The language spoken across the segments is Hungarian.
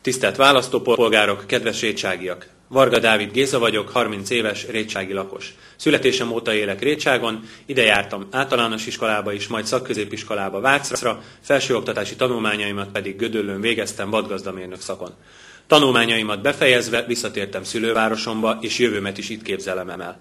Tisztelt választópolgárok, kedves rétságiak! Varga Dávid Géza vagyok, 30 éves, rétsági lakos. Születésem óta élek Rétságon, ide jártam általános iskolába is, majd szakközépiskolába Vácra, felsőoktatási tanulmányaimat pedig Gödöllőn végeztem vadgazdamérnök szakon. Tanulmányaimat befejezve visszatértem szülővárosomba, és jövőmet is itt képzelem el.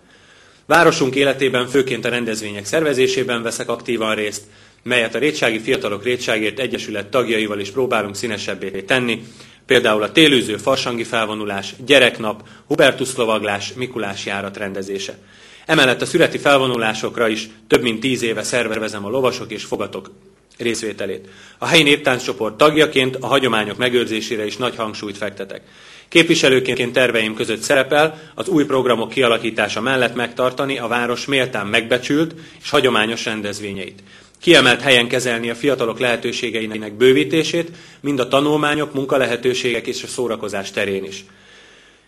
Városunk életében főként a rendezvények szervezésében veszek aktívan részt, melyet a Rétsági Fiatalok Rétságért Egyesület tagjaival is próbálunk színesebbé tenni, például a télőző farsangi felvonulás, gyereknap, hubertuszlovaglás, Mikulás járat rendezése. Emellett a születi felvonulásokra is több mint 10 éve szervezem a lovasok és fogatok részvételét. A helyi néptánccsoport tagjaként a hagyományok megőrzésére is nagy hangsúlyt fektetek. Képviselőként terveim között szerepel az új programok kialakítása mellett megtartani a város méltán megbecsült és hagyományos rendezvényeit. Kiemelt helyen kezelni a fiatalok lehetőségeinek bővítését, mind a tanulmányok, munkalehetőségek és a szórakozás terén is.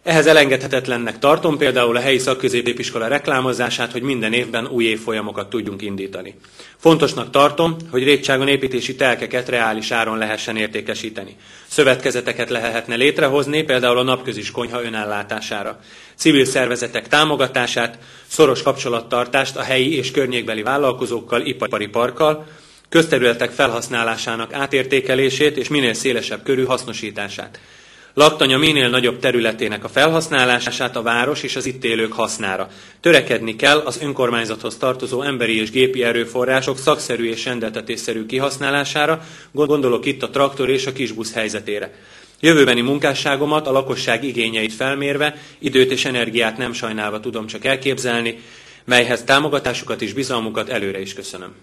Ehhez elengedhetetlennek tartom például a helyi szakközépiskola reklámozását, hogy minden évben új évfolyamokat tudjunk indítani. Fontosnak tartom, hogy Rétságon építési telkeket reális áron lehessen értékesíteni. Szövetkezeteket lehetne létrehozni, például a napközis konyha önellátására. Civil szervezetek támogatását, szoros kapcsolattartást a helyi és környékbeli vállalkozókkal, ipari parkkal, közterületek felhasználásának átértékelését és minél szélesebb körű hasznosítását. Laktanya minél nagyobb területének a felhasználását a város és az itt élők hasznára. Törekedni kell az önkormányzathoz tartozó emberi és gépi erőforrások szakszerű és rendeltetésszerű kihasználására, gondolok itt a traktor és a kisbusz helyzetére. Jövőbeni munkásságomat a lakosság igényeit felmérve, időt és energiát nem sajnálva tudom csak elképzelni, melyhez támogatásukat és bizalmukat előre is köszönöm.